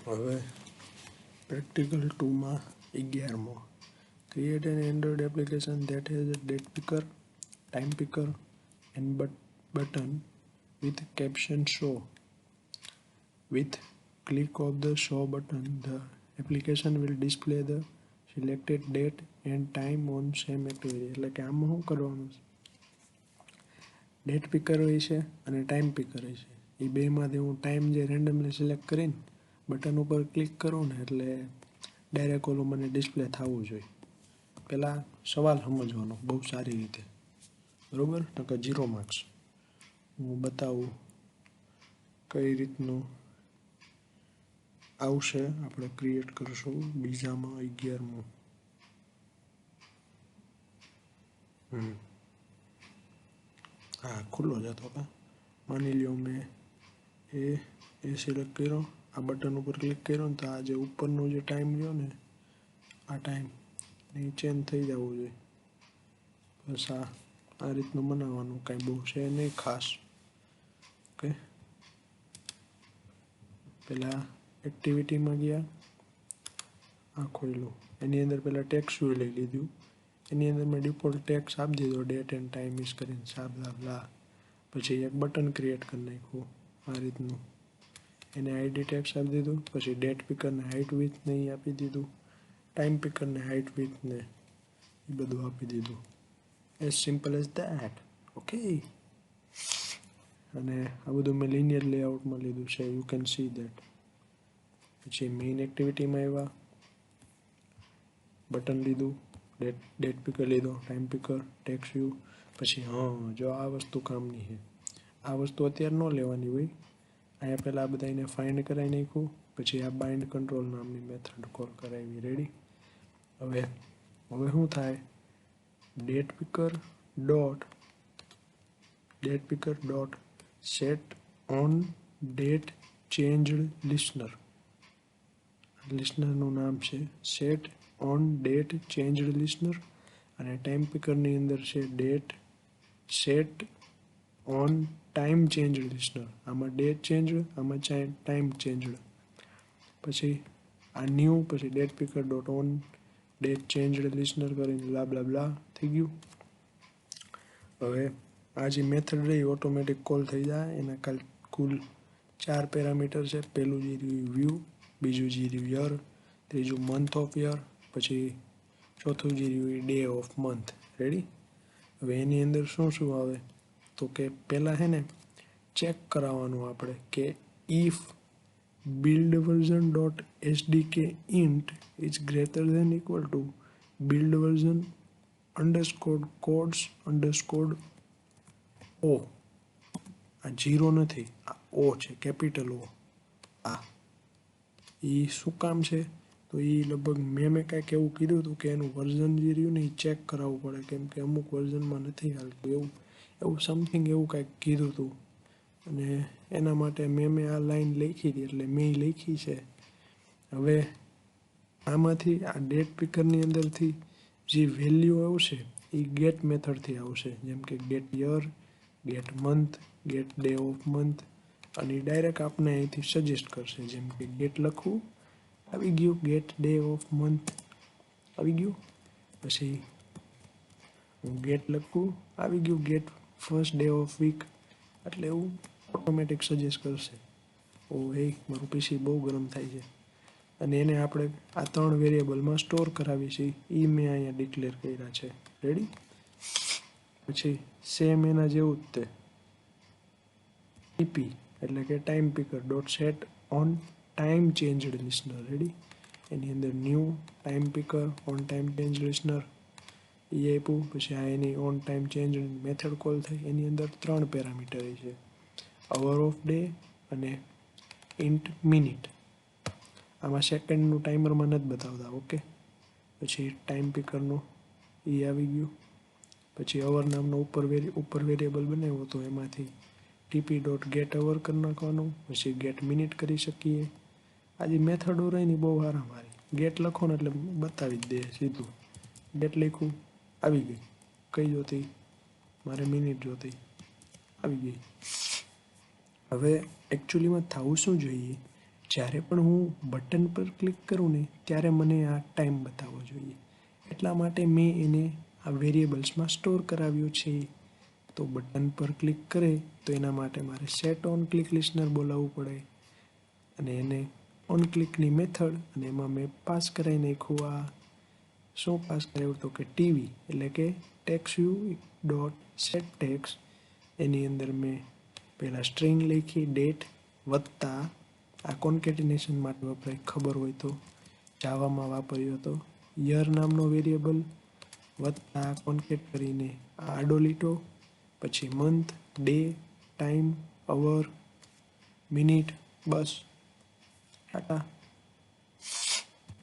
હવે પ્રેક્ટિકલ 2 માં 11મો create an Android application that has a date picker, time picker and button with caption show. With click of the show button, the application will display the selected date and time on same activity. એટલે કે આમાં શું કરવાનું છે, date પિકર હોય છે અને time પિકર હોય છે. એ બેમાંથી હું ટાઈમ જે રેન્ડમલી સિલેક્ટ કરીને બટન ઉપર ક્લિક કરું ને એટલે ડાયરેક્ટ ઓલું મને ડિસ્પ્લે થવું જોઈએ. પહેલાં સવાલ સમજવાનો બહુ સારી રીતે, બરાબર, નકર 0 માર્ક્સ. હું બતાવું કઈ રીતનું આવશે. આપણે ક્રિએટ કરશું બીજામાં 11મું. હા, ખુલ્લો જ હતો. માની લ્યો મેં એ સિલેક્ટ કર્યો, આ બટન ઉપર ક્લિક કર્યો ને તો આ જે ઉપરનો જે ટાઈમ રહ્યો ને, આ ટાઈમ એ ચેન્જ થઈ જવું જોઈએ. બસ આ રીતનું બનાવવાનું, કાંઈ બહુ છે નહીં ખાસ. ઓકે, પહેલાં એક્ટિવિટીમાં ગયા, આ ખોલ્યું, એની અંદર પહેલાં ટેક્સ વ્યૂ લઈ લીધું. એની અંદર મેં ડિફોલ્ટ ટેક્સ આપી દીધો, ડેટ એન્ડ ટાઈમ ઇઝ કરીને સાબલા. પછી એક બટન ક્રિએટ કરી નાખ્યું આ રીતનું, એને આઈડી ટેક્સ આપી દીધું. પછી ડેટ પિકરને હાઇટ વિથ ને એ આપી દીધું, ટાઈમ પિકરને હાઇટ વિથ ને એ બધું આપી દીધું. As simple as that. Okay, અને આ બધું મેં લિનિયર લેઆઉટમાં લીધું છે, યુ કેન સી દેટ. પછી મેઇન એક્ટિવિટીમાં આવ્યા, બટન લીધું, ડેટ પિકર લીધો, ટાઈમ પિકર, ટેક્સ વ્યૂ. પછી જો આ વસ્તુ કામની છે, આ વસ્તુ અત્યારે ન લેવાની હોય. અહીંયા પહેલાં આ બધા એને ફાઇન્ડ કરાવી નાખ્યું. પછી આ બાઇન્ડ કંટ્રોલ નામની મેથડ કોલ કરાવી. રેડી. હવે શું થાય, date picker dot set on date changed લિસનરનું નામ છે set on date changed listener. અને ટાઈમ પિકરની અંદર છે date set on time changed listener. આમાં ડેટ ચેન્જડ, આમાં ટાઈમ ચેન્જડ. પછી આ ન્યૂ, પછી date picker dot on date changed listener કરીને બ્લા થઈ ગયું. હવે આ જે મેથડ રહી ઓટોમેટિક કોલ થઈ જાય. એના કુલ 4 પેરામીટર છે. પહેલું જે રહ્યું વ્યૂ, બીજું જે રહ્યું યર, ત્રીજું મંથ ઓફ યર, પછી ચોથું જે રહ્યું ડે ઓફ મંથ. રેડી. હવે એની અંદર શું આવે તો કે પહેલાં છે ને ચેક કરાવવાનું આપણે કે if build version dot sdk int is greater than equal to build version underscore codes underscore o. આ 0 નથી, આ o છે, કેપિટલ O. આ એ શું કામ છે તો એ લગભગ મેં કાંઈક એવું કીધું હતું કે એનું વર્ઝન જે રહ્યું ને એ ચેક કરાવવું પડે, કેમ કે અમુક વર્ઝનમાં નથી હાલતું. એવું સમથિંગ એવું કાંઈક કીધું હતું. અને એના માટે મેં આ લાઈન લખી હતી, એટલે મેં લખી છે. હવે આમાંથી આ ડેટ પિકરની અંદરથી જે વેલ્યુ આવશે એ ગેટ મેથડથી આવશે. જેમ કે get year, get month, get day of month. અને ડાયરેક્ટ આપણે અહીંથી સજેસ્ટ કરશે. જેમ કે ગેટ લખવું, આવી ગયું, ગેટ ડે ઓફ મંથ આવી ગયું. પછી હું ગેટ લખવું, આવી ગયું, get first day of week. એટલે એવું ઓટોમેટિક સજેસ્ટ કરશે. મારું પીસી બહુ ગરમ થાય છે. અને એને આપણે આ 3 વેરિયેબલમાં સ્ટોર કરાવી છે, એ મેં અહીંયા ડિક્લેર કર્યા છે. રેડી. પછી સેમ એના જેવું જ તે ટીપી એટલે કે time picker dot set on time changed listener. Ready. એની અંદર new time picker on time change listener એ આપ્યું. પછી આ એની on time change method call થઈ. એની અંદર 3 પેરામીટર છે, અવર ઓફ ડે અને ઇન્ટ મિનિટ. આમાં સેકન્ડનું ટાઈમરમાં નથી બતાવતા. ઓકે. પછી ટાઈમ પિકરનું એ આવી ગયું. પછી અવર નામનો ઉપર વેરિયેબલ બનાવ્યો તો એમાંથી ટીપી ડોટ ગેટ અવર કરી નાખવાનું. પછી ગેટ મિનિટ કરી શકીએ. આ જે મેથડો રહી ને બહુ હારી. ગેટ લખો ને એટલે બતાવી જ દે સીધું. ગેટ લખ્યું, આવી ગઈ. કઈ જોતી? મારે મિનિટ જોતી, આવી ગઈ. હવે એકચ્યુઅલીમાં થવું શું જોઈએ જ્યારે પણ હું બટન પર ક્લિક કરું ને ત્યારે મને આ ટાઈમ બતાવવો જોઈએ. એટલા માટે મેં એને આ વેરિયેબલ્સમાં સ્ટોર કરાવ્યો છે. તો બટન પર ક્લિક કરે તો એના માટે મારે સેટ ઓન ક્લિક લિસ્નર બોલાવવું પડે અને એને ઓન ક્લિકની મેથડ અને એમાં મેં પાસ કરાવી નાખ્યું. આ શું પાસ કરાવ્યું તો કે ટીવી એટલે કે text view dot set text. એની અંદર મેં પહેલાં સ્ટ્રિંગ લખી ડેટ વત્તા આ કોન્કેટિનેશન માટે વપરાય, ખબર હોય તો જાવામાં વાપર્યો હતો, યર નામનો વેરિયેબલ વત્તા કોન્કેટ કરીને આ આડો લીટો, પછી મંથ, ડે, ટાઈમ, અવર, મિનિટ, બસ ટાટા.